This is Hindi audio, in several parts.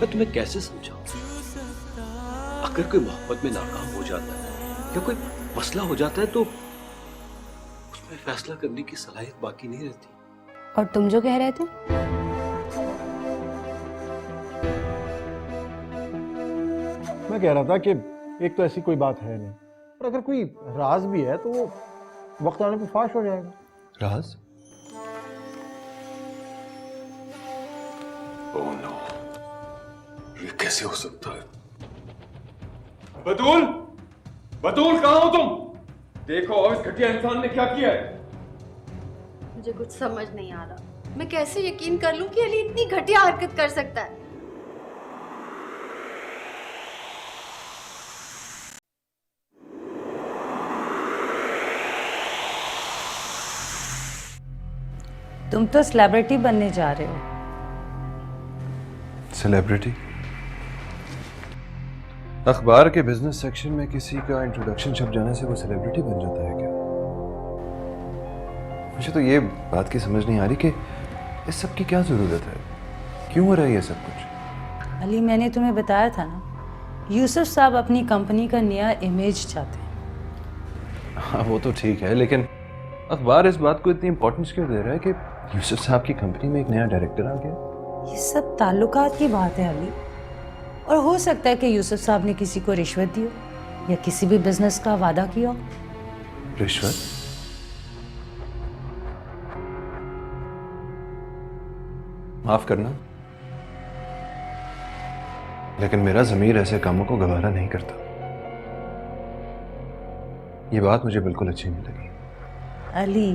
मैं तुम्हें कैसे समझाऊं? अगर कोई मोहब्बत में नाकाम हो जाता है या कोई मसला हो जाता है तो उसमें फैसला करने की सलाहियत बाकी नहीं रहती। और तुम जो कह रहे थे? मैं कह रहा था कि एक तो ऐसी कोई बात है नहीं, और अगर कोई राज भी है तो वो वक्त आने पर फाश हो जाएगा। राज? ओह नो, ये कैसे हो सकता है? बतूल, बतूल कहाँ हो तुम? देखो अब इस घटिया इंसान ने क्या किया है। मुझे कुछ समझ नहीं आ रहा, मैं कैसे यकीन कर लूं कि अली इतनी घटिया हरकत कर सकता है। तुम तो सेलिब्रिटी बनने जा रहे हो। सेलिब्रिटी? अखबार के बिजनेस सेक्शन में किसी का इंट्रोडक्शन छप जाने से वो सेलिब्रिटी बन जाता है क्या? मुझे तो ये बात की समझ नहीं आ रही कि इस सब की क्या जरूरत है, क्यों हो रहा है ये सब कुछ? अली, मैंने तुम्हें बताया था ना, यूसुफ साहब अपनी कंपनी का नया इमेज चाहते हैं। हाँ वो तो ठीक है, लेकिन अखबार इस बात को इतनी इंपॉर्टेंस क्यों दे रहा है कि यूसुफ साहब की कंपनी में एक नया डायरेक्टर आ गया? ये सब ताल्लुकात की बात है अली, और हो सकता है कि यूसुफ साहब ने किसी को रिश्वत दी हो या किसी भी बिजनेस का वादा किया हो। रिश्वत? माफ करना, लेकिन मेरा ज़मीर ऐसे कामों को गवारा नहीं करता। ये बात मुझे बिल्कुल अच्छी नहीं लगी। अली,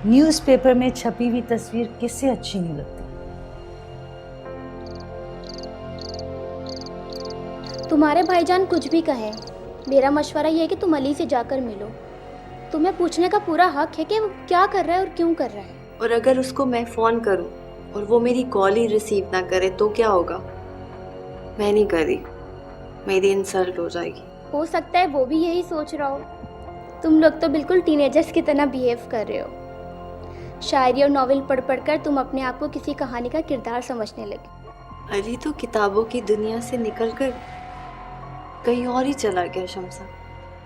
न्यूज़पेपर में छपी हुई तस्वीर किससे अच्छी नहीं लगती? तुम्हारे भाईजान कुछ भी कहे, मेरा मशवरा ये है कि तुम अली से जाकर मिलो। तुम्हें पूछने का पूरा हक है कि वो क्या कर रहा है और क्यों कर रहा है। और अगर उसको मैं फोन करूं और वो मेरी कॉल ही रिसीव ना करे तो क्या होगा? मैं नहीं कर रही, मेरी इंसल्ट हो जाएगी। हो सकता है वो भी यही सोच रहा हो। तुम लोग तो बिल्कुल टीनेजर्स की तरह बिहेव कर रहे हो। शायरी और नॉवेल पढ़ पढ़कर तुम अपने आप को किसी कहानी का किरदार समझने लगे। अली तो किताबों की दुनिया से निकलकर कहीं और ही चला गया शमसा।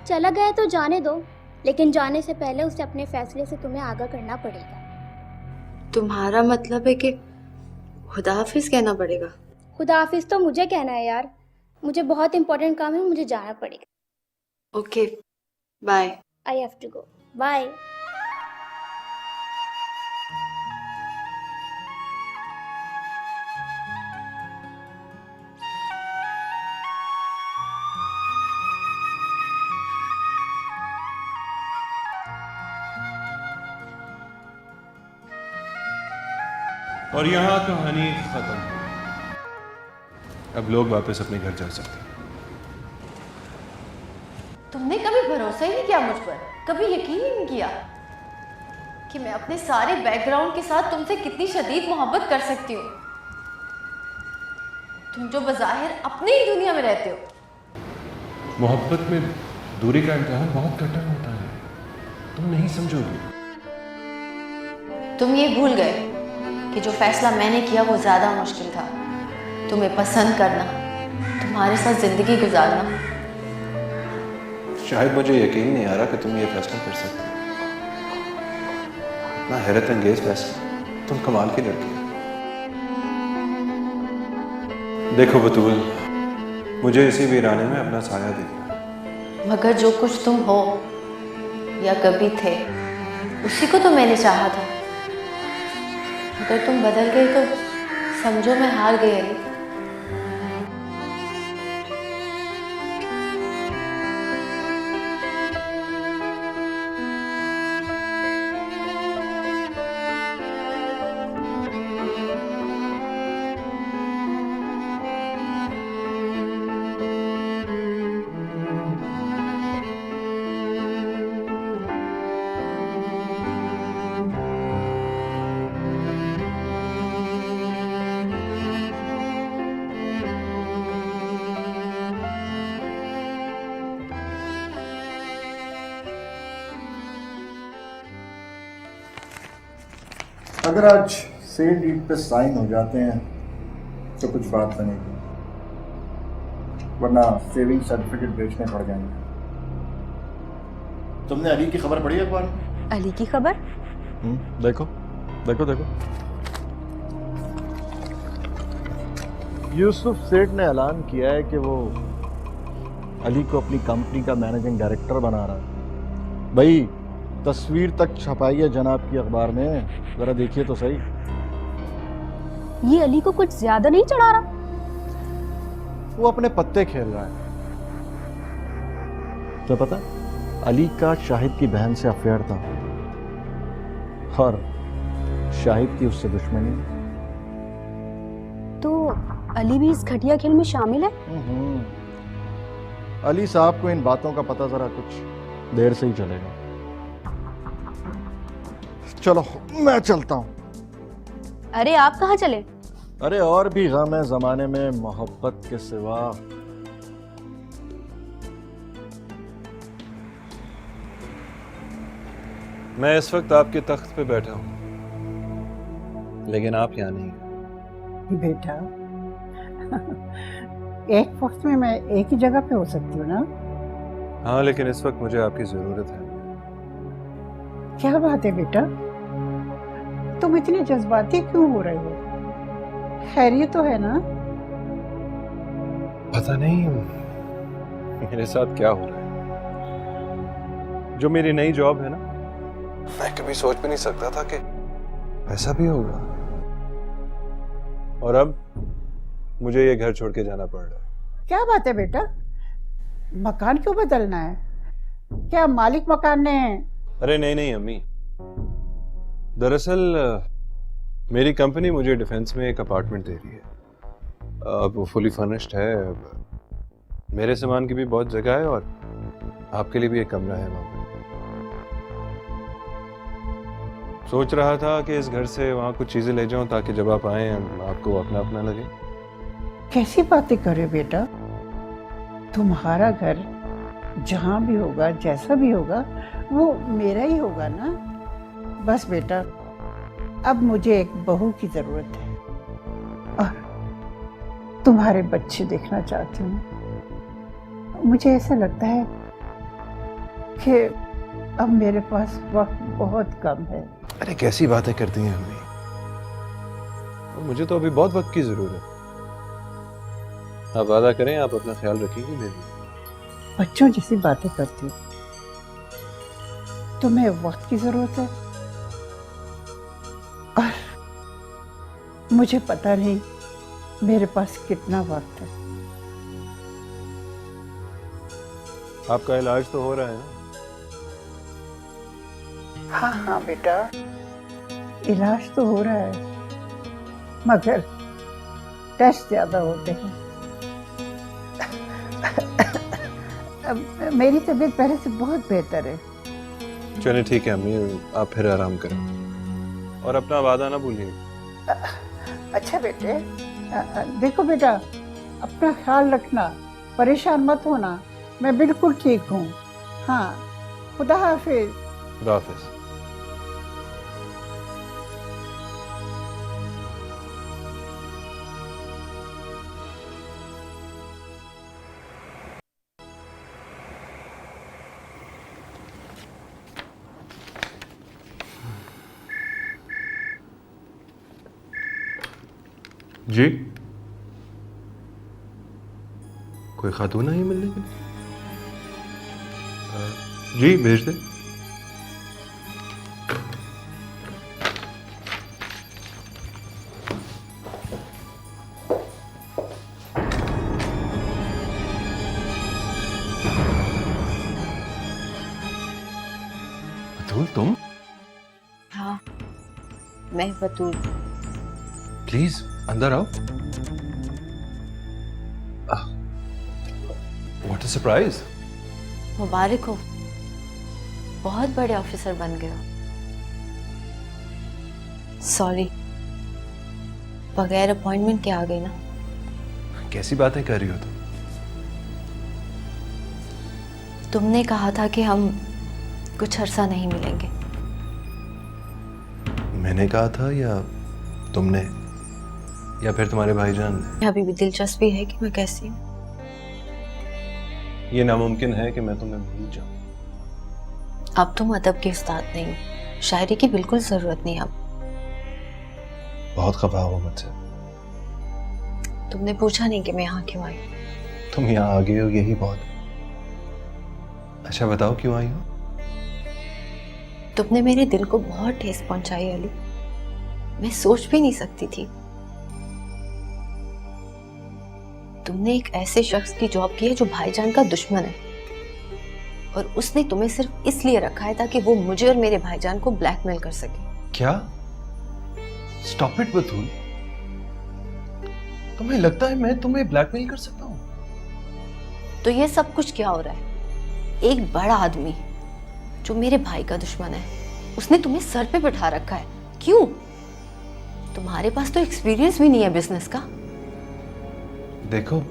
चला गया तो जाने दो, लेकिन जाने से पहले उसे अपने फैसले से तुम्हें आगाह करना पड़ेगा। तुम्हारा मतलब है कि खुदा हाफिज कहना पड़ेगा? खुदा हाफिज तो मुझे कहना है यार, मुझे बहुत इंपॉर्टेंट काम है, मुझे जाना पड़ेगा। Okay, bye. I have to go, bye. और यहाँ कहानी खत्म। अब लोग वापस अपने घर जा सकते हैं। तुमने कभी भरोसा ही नहीं किया मुझ पर, कभी यकीन ही नहीं किया कि मैं अपने सारे बैकग्राउंड के साथ तुमसे कितनी शदीद मोहब्बत कर सकती हूँ। तुम जो बज़ाहिर अपनी ही दुनिया में रहते हो। मोहब्बत में दूरी का इम्तिहान बहुत कठिन होता है, तुम नहीं समझोगी। तुम ये भूल गए कि जो फैसला मैंने किया वो ज़्यादा मुश्किल था। तुम्हें पसंद करना, तुम्हारे साथ ज़िंदगी गुजारना। शायद मुझे यकीन नहीं आ रहा कि तुम ये फैसला कर सकते हो। इतना हैरत अंगेज फैसला, तुम कमाल की लड़की हो। देखो बतूल, मुझे इसी वीराने में अपना साया दे। मगर जो कुछ तुम हो या कभी थे, उसी को तो मैंने चाहा था। अगर तुम बदल गए तो समझो मैं हार गई अली। अगर आज सेल डीड पे साइन हो जाते हैं तो कुछ कुछ बात बनेगी, वरना सेविंग सर्टिफिकेट बेचने पड़ जाएंगे। तुमने अली की खबर पढ़ी अखबार में? अली की खबर? देखो देखो देखो, यूसुफ सेठ ने ऐलान किया है कि वो अली को अपनी कंपनी का मैनेजिंग डायरेक्टर बना रहा है। भाई तस्वीर तक छपाई है जनाब की अखबार में, जरा देखिए तो सही। ये अली को कुछ ज्यादा नहीं चढ़ा रहा? वो अपने पत्ते खेल रहा है। तो पता, अली का शाहिद की बहन से अफेयर था और शाहिद की उससे दुश्मनी। तो अली भी इस घटिया खेल में शामिल है? अली साहब को इन बातों का पता जरा कुछ देर से ही चलेगा। चलो मैं चलता हूं। अरे आप कहाँ चले? अरे और भी गम है जमाने में मोहब्बत के सिवा। मैं इस वक्त आपके तख्त पे बैठा हूं, लेकिन आप यहाँ नहीं। बेटा, एक वक्त में मैं एक ही जगह पे हो सकती हूँ ना? हाँ, लेकिन इस वक्त मुझे आपकी जरूरत है। क्या बात है बेटा, तुम इतने जज्बाती क्यों हो रहे हो? खैरियत तो है ना? पता नहीं मेरे साथ क्या हो रहा है। जो मेरी नई जॉब है ना, मैं कभी सोच भी नहीं सकता था कि ऐसा भी होगा, और अब मुझे ये घर छोड़ के जाना पड़ रहा है। क्या बात है बेटा, मकान क्यों बदलना है? क्या मालिक मकान ने? अरे नहीं नहीं अम्मी, दरअसल मेरी कंपनी मुझे डिफेंस में एक अपार्टमेंट दे रही है। अब वो फुली फर्निश्ड है, मेरे सामान की भी बहुत जगह है और आपके लिए भी एक कमरा है वहाँ पे। सोच रहा था कि इस घर से वहाँ कुछ चीजें ले जाऊं ताकि जब आप आए आपको अपना अपना लगे। कैसी बातें कर रहे हो बेटा? तुम्हारा घर जहाँ भी होगा, जैसा भी होगा, वो मेरा ही होगा ना? बस बेटा, अब मुझे एक बहू की जरूरत है और तुम्हारे बच्चे देखना चाहती हूँ। मुझे ऐसा लगता है कि अब मेरे पास वक्त बहुत कम है। अरे कैसी बातें करती हैं अम्मी, और मुझे तो अभी बहुत वक्त की जरूरत है। आप वादा करें आप अपना ख्याल रखेंगे मेरी। बच्चों जैसी बातें करती हो। तुम्हें वक्त की जरूरत है और मुझे पता नहीं मेरे पास कितना वक्त है। आपका इलाज तो हो रहा है ना? हाँ हाँ बेटा, इलाज तो हो रहा है, मगर टेस्ट ज्यादा होते हैं। मेरी तबीयत पहले से बहुत बेहतर है। चलिए ठीक है अम्मी, आप फिर आराम करें और अपना वादा ना भूलिए। अच्छा बेटे, देखो बेटा, अपना ख्याल रखना, परेशान मत होना, मैं बिल्कुल ठीक हूँ। हाँ, खुदा हाफिज। खुदा हाफिज। जी, कोई खातून आई मिलने के लिए? जी भेज दे। बतूल तुम? हाँ, मैं बतूल। प्लीज अंदर आओ। What a surprise. मुबारक हो, बहुत बड़े ऑफिसर बन गए हो। सॉरी, बगैर अपॉइंटमेंट के आ गई ना। कैसी बातें कर रही हो तुम? तुमने कहा था कि हम कुछ अरसा नहीं मिलेंगे। मैंने कहा था या तुमने? या फिर तुम्हारे भाईजान ने? अभी भी दिलचस्पी है कि मैं कैसी हूँ। ये नामुमकिन है कि मैं तुम्हें भूल जाऊं। अब तुम अदब के उस्ताद नहीं हो, शायरी की बिल्कुल जरूरत नहीं अब। बहुत खफा हो मुझसे। तुमने पूछा नहीं कि मैं यहाँ क्यों आई। तुम यहाँ आ गए हो यही बहुत है। अच्छा बताओ क्यों आई हो? तुमने मेरे दिल को बहुत ठेस पहुंचाई अली, मैं सोच भी नहीं सकती थी। तुमने एक ऐसे शख्स की जॉब की है जो भाईजान का दुश्मन है, और उसने तुम्हें सिर्फ इसलिए रखा है ताकि वो मुझे और मेरे भाईजान को ब्लैकमेल कर सके। क्या? स्टॉप इट बतूल। तुम्हें लगता है मैं तुम्हें ब्लैकमेल कर सकता हूँ? तो ये सब कुछ क्या हो रहा है? एक बड़ा आदमी जो मेरे भाई का दुश्मन है, उसने तुम्हें सर पे बिठा रखा है। क्यों? तुम्हारे पास तो एक्सपीरियंस भी नहीं है बिजनेस का। देखो,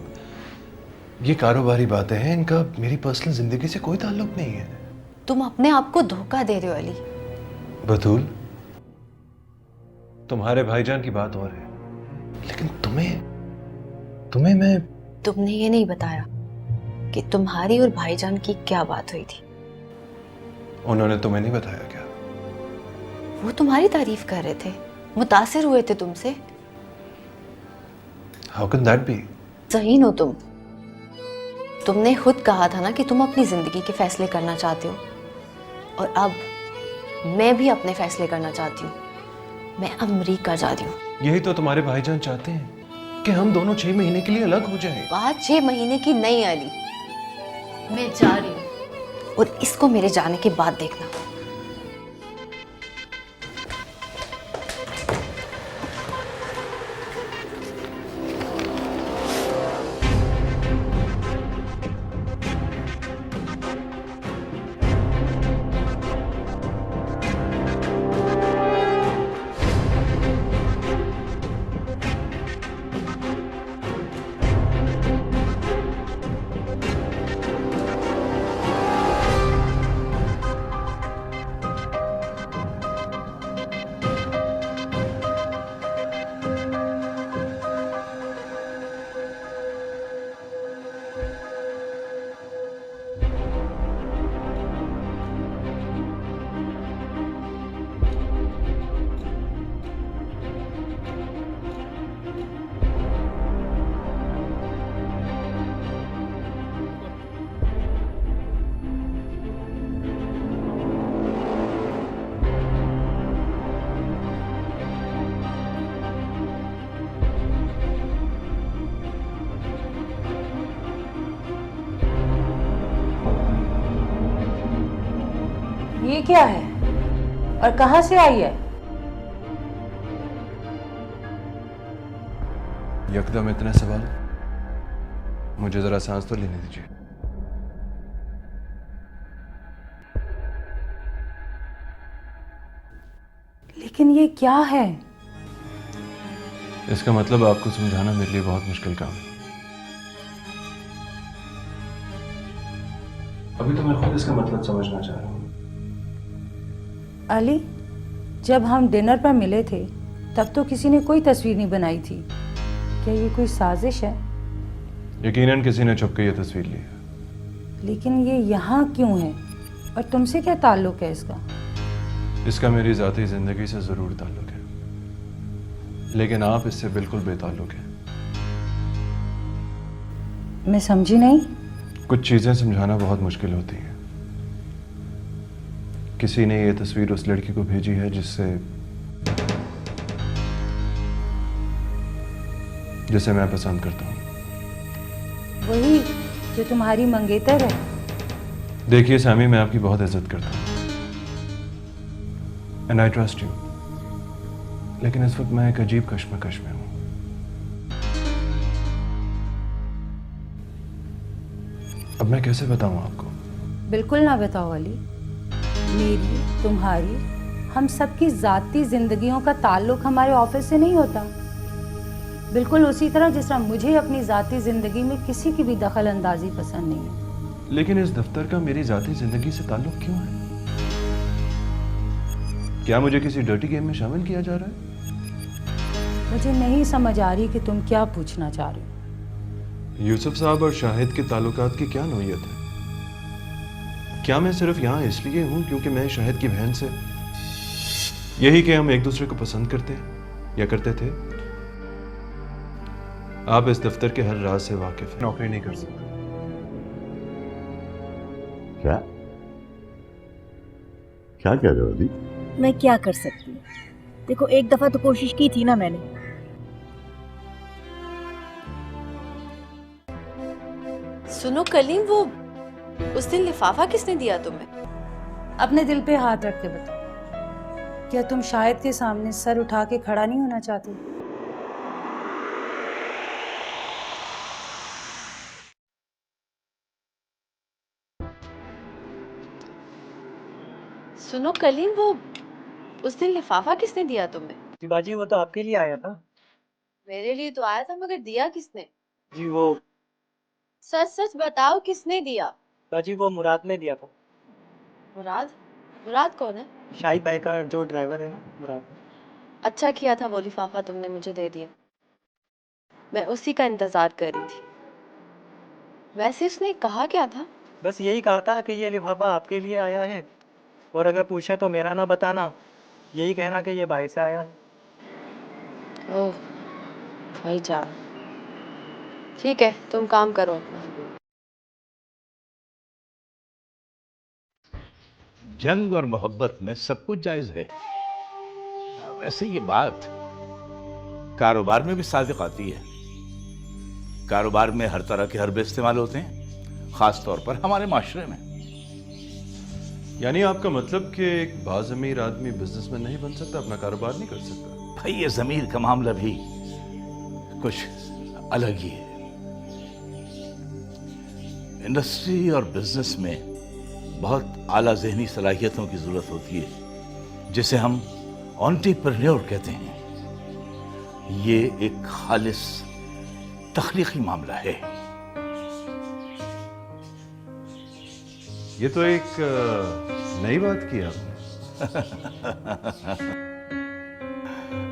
ये कारोबारी बातें हैं, इनका मेरी पर्सनल जिंदगी से कोई ताल्लुक नहीं है। तुम अपने आप को धोखा दे रहे हो अली। बतूल, तुम्हारे भाईजान की बात और है, लेकिन तुम्हें मैं... तुमने ये नहीं बताया कि तुम्हारी और भाईजान की क्या बात हुई थी। उन्होंने तुम्हें नहीं बताया क्या? वो तुम्हारी तारीफ कर रहे थे, मुतासिर हुए थे तुमसे। How can that be? सही हो तुमने खुद कहा था ना कि तुम अपनी जिंदगी के फैसले करना चाहते हो, और अब मैं भी अपने फैसले करना चाहती हूँ। मैं अमेरिका जा रही हूँ। यही तो तुम्हारे भाईजान चाहते हैं कि हम दोनों 6 महीने के लिए अलग हो जाएं। बात 6 महीने की नहीं अली, मैं जा रही हूँ, और इसको मेरे जाने के बाद देखना। ये क्या है और कहां से आई है? यकदम इतने सवाल, मुझे जरा सांस तो लेने दीजिए। लेकिन ये क्या है? इसका मतलब आपको समझाना मेरे लिए बहुत मुश्किल काम है। अभी तो मैं खुद इसका मतलब समझना चाह रहा हूँ। अली, जब हम डिनर पर मिले थे तब तो किसी ने कोई तस्वीर नहीं बनाई थी। क्या ये कोई साजिश है? यकीनन किसी ने छुप के ये तस्वीर ली है। लेकिन ये यहाँ क्यों है और तुमसे क्या ताल्लुक है इसका? इसका मेरी जाती जिंदगी से जरूर ताल्लुक है, लेकिन आप इससे बिल्कुल बेताल्लुक हैं। मैं समझी नहीं। कुछ चीजें समझाना बहुत मुश्किल होती हैं। किसी ने ये तस्वीर उस लड़की को भेजी है जिसे मैं पसंद करता हूँ। वही जो तुम्हारी मंगेतर है। देखिए सामी, मैं आपकी बहुत इज्जत करता हूँ एंड आई ट्रस्ट यू, लेकिन इस वक्त मैं एक अजीब कश्मकश में हूँ। अब मैं कैसे बताऊं आपको? बिल्कुल ना बताओ अली। मेरी, तुम्हारी, हम सबकी जाती जिंदगियों का ताल्लुक हमारे ऑफिस से नहीं होता। बिल्कुल उसी तरह जिस तरह मुझे अपनी जाती जिंदगी में किसी की भी दखल अंदाजी पसंद नहीं है। लेकिन इस दफ्तर का मेरी जाती जिंदगी से ताल्लुक क्यों है? क्या मुझे किसी डर्टी गेम में शामिल किया जा रहा है? मुझे नहीं समझ आ रही कि तुम क्या पूछना चाह रहे हो। यूसुफ साहब और शाहिद के ताल्लुकात की क्या नोयत है? क्या मैं सिर्फ यहाँ इसलिए हूँ क्योंकि मैं शाहिद की बहन से यही कि हम एक दूसरे को पसंद करते हैं या करते थे? आप इस दफ्तर के हर राज से वाकिफ हैं। नौकरी नहीं कर सकते। क्या क्या कह रहे हो अली? मैं क्या कर सकती हूँ? देखो, एक दफा तो कोशिश की थी ना मैंने। सुनो कलीम, वो उस दिन लिफाफा किसने दिया तुम्हें? अपने दिल पे हाथ रख के बताओ, क्या तुम शाहिद के सामने सर उठा के खड़ा नहीं होना चाहते? सुनो कलीम, वो उस दिन लिफाफा किसने दिया तुम्हें? जी बाजी, वो तो आपके लिए आया था। मेरे लिए तो आया था, मगर दिया किसने? जी वो सच सच बताओ, किसने दिया? बाजी, वो मुराद ने दिया था। मुराद? मुराद कौन है? शाहिद भाई का जो ड्राइवर है ना, मुराद। अच्छा किया था वो लिफाफा तुमने मुझे दे दिया, मैं उसी का इंतजार कर रही थी। वैसे उसने कहा क्या था? बस यही कहा था कि ये लिफाफा आपके लिए आया है, और अगर पूछे तो मेरा ना बताना, यही कहना कि ये भाई से आया है। ओह भाई जान, ठीक है, तुम काम करो अपना। जंग और मोहब्बत में सब कुछ जायज है। वैसे ये बात कारोबार में भी सादिक आती है। कारोबार में हर तरह के हरबे इस्तेमाल होते हैं, खास तौर पर हमारे माशरे में। यानी आपका मतलब कि एक बाज़मीर आदमी बिजनेसमैन नहीं बन सकता, अपना कारोबार नहीं कर सकता? भाई ये ज़मीर का मामला भी कुछ अलग ही है। इंडस्ट्री और बिजनेस में बहुत आला ज़हनी सलाहियतों की ज़रूरत होती है, जिसे हम एंटरप्रेन्योर कहते हैं। ये एक खालिस तख्लीकी मामला है। ये तो एक नई बात की आपने।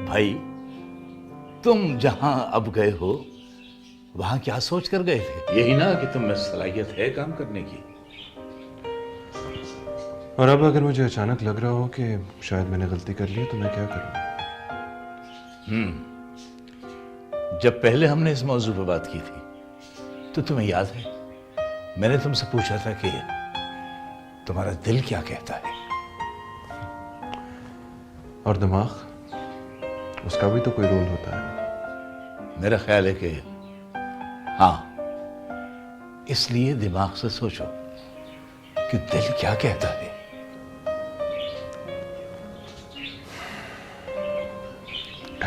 भाई, तुम जहां अब गए हो वहां क्या सोच कर गए थे? यही ना कि तुम में सलाहियत है काम करने की। और अब अगर मुझे अचानक लग रहा हो कि शायद मैंने गलती कर ली तो मैं क्या करूं? जब पहले हमने इस मौजू पर बात की थी तो तुम्हें याद है मैंने तुमसे पूछा था कि तुम्हारा दिल क्या कहता है? और दिमाग, उसका भी तो कोई रोल होता है। मेरा ख्याल है कि हाँ, इसलिए दिमाग से सोचो कि दिल क्या कहता है।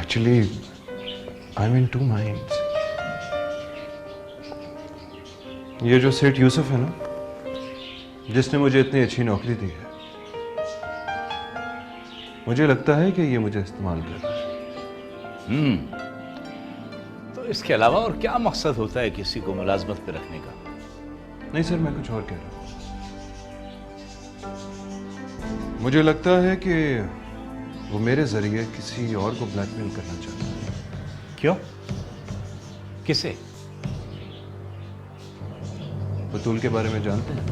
Actually I am in two minds. ये जो सेठ यूसुफ है ना, जिसने मुझे इतनी अच्छी नौकरी दी है, मुझे लगता है कि ये मुझे इस्तेमाल कर रहा है। तो इसके अलावा और क्या मकसद होता है किसी को मुलाजमत पे रखने का? नहीं सर, मैं कुछ और कह रहा हूं। मुझे लगता है कि वो मेरे जरिए किसी और को ब्लैकमेल करना चाहता है। क्यों? किसे? बतूल के बारे में जानते हैं?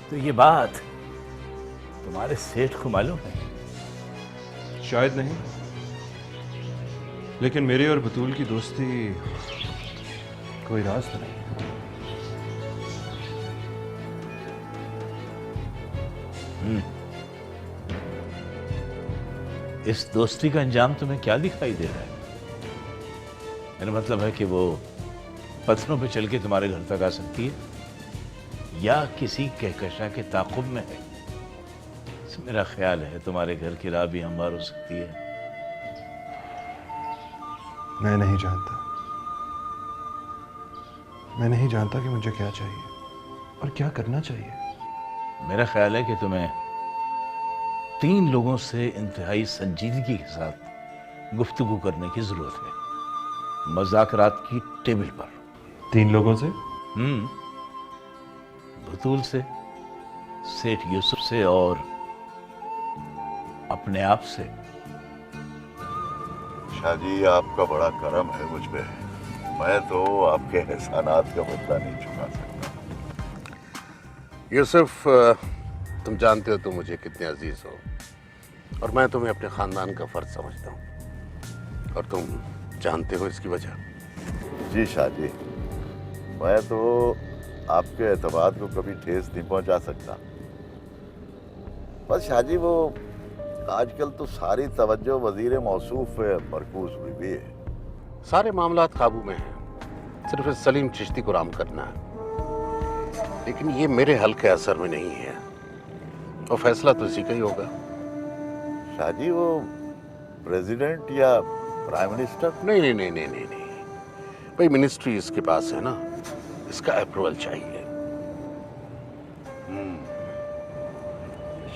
तो ये बात तुम्हारे सेठ को मालूम है? शायद नहीं, लेकिन मेरी और बतूल की दोस्ती कोई राज तो नहीं। इस दोस्ती का अंजाम तुम्हें क्या दिखाई दे रहा है? मेरा मतलब है कि वो पत्थरों पे चल के तुम्हारे घर तक आ सकती है या किसी कहकशा के ताक़ुब में है। मेरा ख्याल है तुम्हारे घर की राह भी हमवार हो सकती है। मैं नहीं जानता। मैं नहीं जानता कि मुझे क्या चाहिए और क्या करना चाहिए। मेरा ख्याल है कि तुम्हें 3 लोगों से इंतहाई संजीदगी के साथ गुफ्तगू करने की जरूरत है, मज़ाकरात की टेबल पर। 3 लोगों से? बतूल से, सेठ यूसुफ से और अपने आप से। शादी आपका बड़ा करम है मुझ पे। मैं तो आपके एहसानात का बदला नहीं चुका सकता। यूसुफ, तुम जानते हो तुम मुझे कितने अजीज हो और मैं तुम्हें अपने खानदान का फर्ज समझता हूँ, और तुम जानते हो इसकी वजह। जी शादी, मैं तो आपके एतमाद को कभी ठेस नहीं पहुंचा सकता। बस शादी, वो आजकल तो सारी तवज्जो वजीर मौसूफ पे मरकूज हुई भी है। सारे मामलात काबू में हैं, सिर्फ इस सलीम चिश्ती को राम करना है। लेकिन ये मेरे हल्के असर में नहीं है, और फैसला तो इसी का ही होगा। शादी, वो प्रेसिडेंट या प्राइम मिनिस्टर? नहीं नहीं नहीं नहीं नहीं नहीं, भाई मिनिस्ट्री इसके पास है ना, इसका अप्रूवल चाहिए।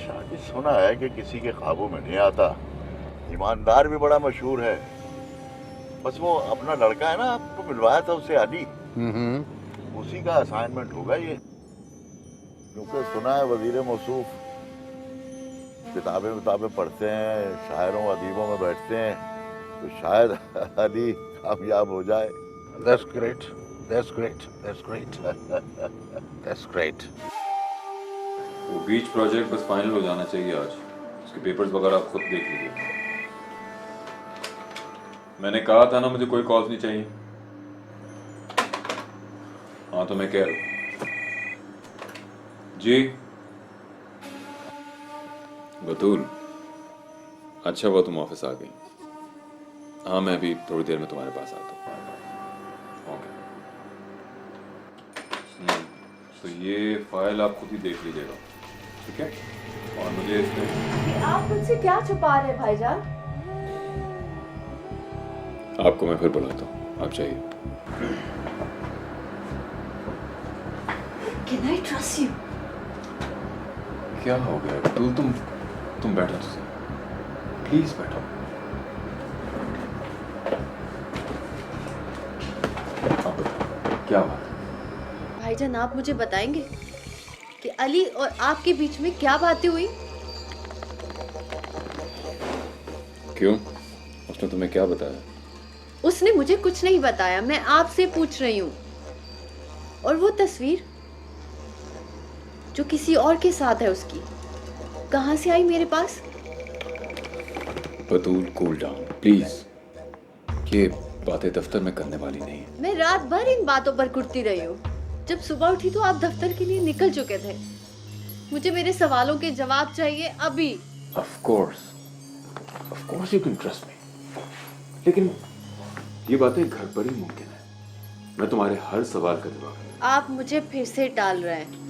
शादी, सुना है कि किसी के काबू में नहीं आता। ईमानदार भी बड़ा मशहूर है। बस वो अपना लड़का है ना, आपको मिलवाया था उससे, अली, उसी का असाइनमेंट होगा ये। क्योंकि सुना है वजीर मौसूफ किताबें पढ़ते हैं, शायरों अदीबों में बैठते हैं, तो शायद अली कामयाब हो जाए। That's great. That's great. That's great. That's great. वो बीच प्रोजेक्ट बस फाइनल हो जाना चाहिए आज। उसके पेपर्स वगैरह आप खुद देख लीजिए। मैंने कहा था ना मुझे कोई कॉल्स नहीं चाहिए। हाँ तो मैं कह रहा हूँ जी। बतूल, अच्छा हुआ तुम ऑफिस आ गई। हाँ मैं भी थोड़ी देर में तुम्हारे पास आता हूँ। ओके। तो ये फाइल आप खुद ही देख लीजिएगा, ठीक है? और मुझे इसमें आप मुझसे क्या छुपा रहे हैं भाईजान? आपको मैं फिर बुलाता हूँ, आप जाइए। Can I trust you? क्या हो गया बतूल? तुम बैठो तो सही, प्लीज बैठो। आप बताओ क्या बात है? भाईजान आप मुझे बताएंगे कि अली और आपके बीच में क्या बातें हुई? क्यों? उसने तुम्हें क्या बताया? उसने मुझे कुछ नहीं बताया, मैं आपसे पूछ रही हूँ। और वो तस्वीर जो किसी और के साथ है, उसकी कहाँ से आई मेरे पास? बतूल कूल डाउन प्लीज, ये बातें दफ्तर में करने वाली नहीं है। मैं रात भर इन बातों पर कुटती रही हूँ। जब सुबह उठी तो आप दफ्तर के लिए निकल चुके थे। मुझे मेरे सवालों के जवाब चाहिए अभी। Of course you can trust me, लेकिन ये बातें घर पर ही मुमकिन है। मैं तुम्हारे हर सवाल का जवाब दूंगा। आप मुझे फिर से टाल रहे हैं।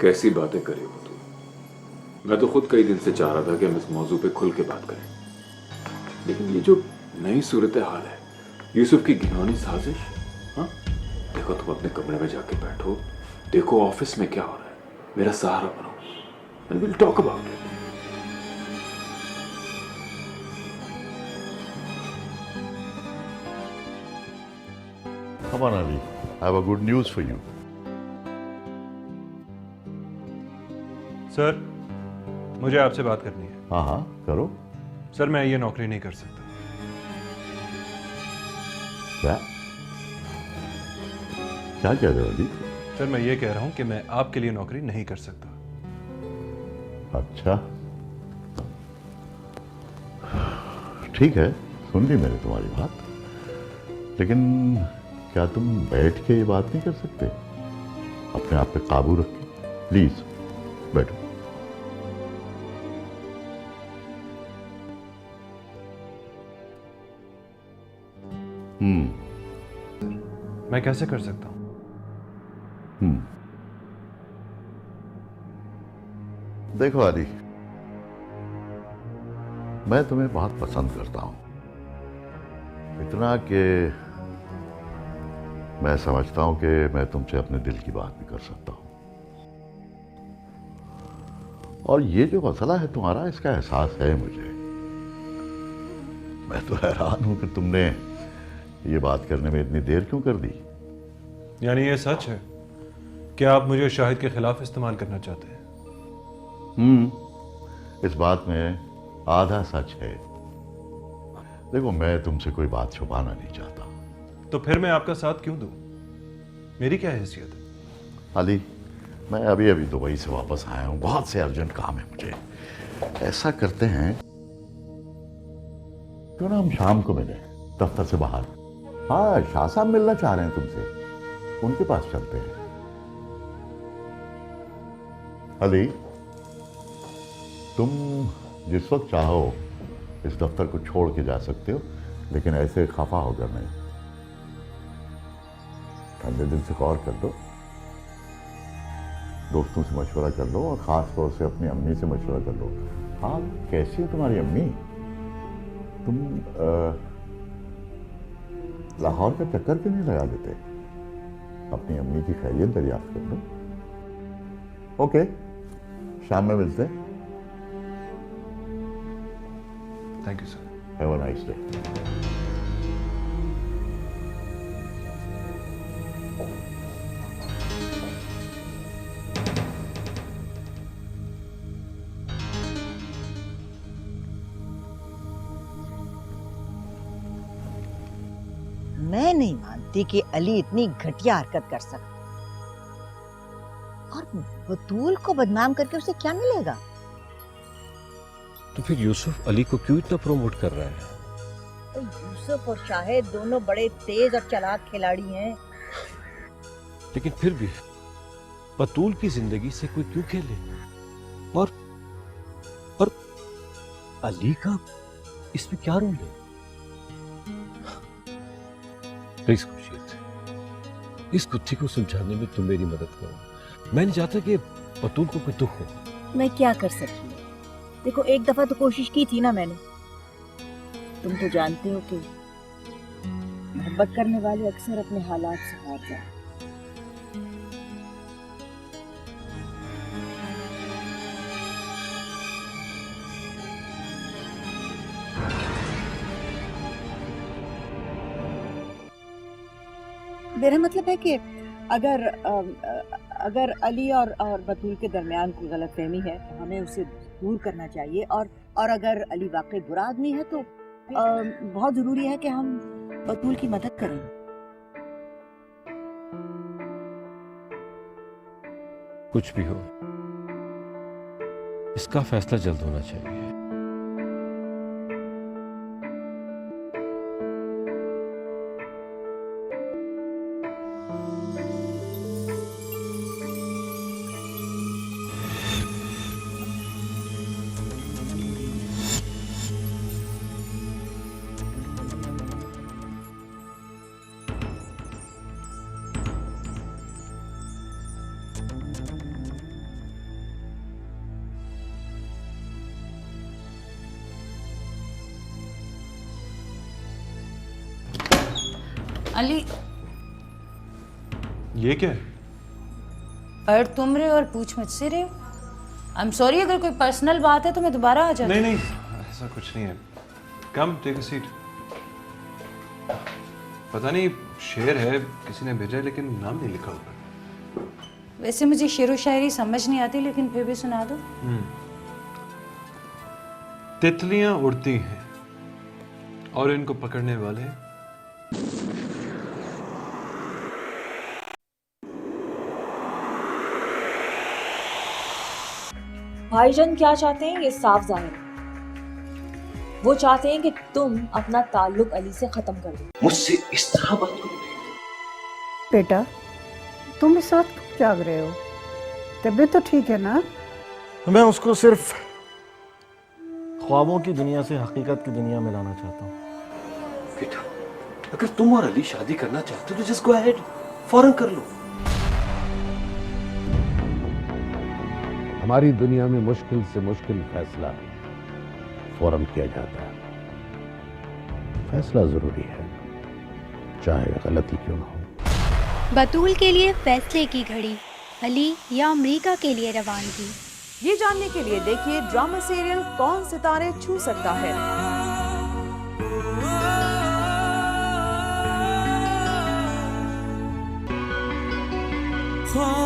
कैसी बातें करे हो तुम? मैं तो खुद कई दिन से चाह रहा था कि हम इस मौजू पे खुल के बात करें, लेकिन ये जो नई सूरत हाल है, यूसुफ की घिनौनी साजिश। हाँ देखो, तुम अपने कमरे में जाके बैठो, देखो ऑफिस में क्या हो रहा है, मेरा सहारा बनो, and we'll talk about it. Come on, Ali. I have a good news for you. Sir, मुझे आपसे बात करनी है। हाँ हाँ करो। सर, मैं ये नौकरी नहीं कर सकता। क्या क्या कह रहे हो अली? सर, मैं ये कह रहा हूँ कि मैं आपके लिए नौकरी नहीं कर सकता। अच्छा ठीक है, सुन ली मैंने तुम्हारी बात, लेकिन क्या तुम बैठ के ये बात नहीं कर सकते? अपने आप पे काबू रख के प्लीज बैठो। मैं कैसे कर सकता हूँ? देखो आदि, मैं तुम्हें बहुत पसंद करता हूं, इतना कि मैं समझता हूं कि मैं तुमसे अपने दिल की बात भी कर सकता हूं। और ये जो मसला है तुम्हारा, इसका एहसास है मुझे। मैं तो हैरान हूं कि तुमने ये बात करने में इतनी देर क्यों कर दी। यानी ये सच है कि आप मुझे शाहिद के खिलाफ इस्तेमाल करना चाहते हैं? इस बात में आधा सच है। देखो, मैं तुमसे कोई बात छुपाना नहीं चाहता। तो फिर मैं आपका साथ क्यों दूं? मेरी क्या हैसियत है? अली, मैं अभी अभी दुबई से वापस आया हूँ, बहुत से अर्जेंट काम है मुझे। ऐसा करते हैं, क्यों ना हम शाम को मिलें दफ्तर से बाहर। हाँ, शाह साहब मिलना चाह रहे हैं तुमसे, उनके पास चलते हैं। अली, तुम जिस वक्त चाहो इस दफ्तर को छोड़ के जा सकते हो, लेकिन ऐसे खफा होकर नहीं। ठंडे दिल से गौर कर लो, दोस्तों से मशवरा कर लो, और ख़ास तौर से अपनी अम्मी से मशवरा कर लो। हाँ, कैसी है तुम्हारी अम्मी? तुम लाहौर का चक्कर क्यों नहीं लगा देते? अपनी अम्मी की खैरियत दरियाफ्त कर लो। ओके, शाम में मिलते हैं। Thank you sir. Have a nice day. मैं नहीं मानती कि अली इतनी घटिया हरकत कर सकता। और बतूल को बदनाम करके उसे क्या मिलेगा? तो फिर यूसुफ अली को क्यों इतना प्रमोट कर रहा है? तो यूसुफ और शाहिद दोनों बड़े तेज और चालाक खिलाड़ी हैं। लेकिन फिर भी बतूल की जिंदगी से कोई क्यों खेले? और अली का इसमें क्या रोल है? प्लीज खुर्शीद, इस कुत्ती को समझाने में तुम मेरी मदद करो। मैं नहीं चाहता कि बतूल को कोई दुख हो। मैं क्या कर सकती हूँ? देखो, एक दफा तो कोशिश की थी ना मैंने। तुम तो जानते हो कि मोहब्बत करने वाले अक्सर अपने हालात से हार जाते। मेरा मतलब है कि अगर अली और बतूल के दरमियान कोई गलतफहमी है तो हमें उसे दूर करना चाहिए। और अगर अली वाकई बुरा आदमी है तो बहुत जरूरी है कि हम बतूल की मदद करें। कुछ भी हो, इसका फैसला जल्द होना चाहिए। अली, ये क्या है? पढ़ तुम रहे और पूछ मुझसे रहे। आई एम सॉरी, अगर कोई पर्सनल बात है तो मैं दोबारा आ जाती। नहीं, ऐसा कुछ नहीं है। कम, टेक अ सीट। पता नहीं शेर है, किसी ने भेजा है, लेकिन नाम नहीं लिखा हुआ। वैसे मुझे शेरो शायरी समझ नहीं आती, लेकिन फिर भी सुना दो। तितलियां उड़ती हैं और इनको पकड़ने वाले भाईजान क्या चाहते हैं ये साफ जाहिर है। वो चाहते हैं कि तुम अपना ताल्लुक अली से खत्म कर दो। मुझसे इस तरह बात करो? बेटा, तुम इस वक्त क्यों जाग रहे हो? तबीयत तो ठीक है ना? मैं उसको सिर्फ ख्वाबों की दुनिया से हकीकत की दुनिया में लाना चाहता हूँ। बेटा, अगर तुम और अली शादी करना चाहते हो तो जस्ट गो अहेड, फौरन कर लो। हमारी दुनिया में मुश्किल से मुश्किल फैसला फौरन किया जाता है। फैसला जरूरी है, चाहे गलती क्यों ना हो। बतूल के लिए फैसले की घड़ी, अली या अमेरिका के लिए रवानगी। ये जानने के लिए देखिए ड्रामा सीरियल कौन सितारे छू सकता है। ख्वाब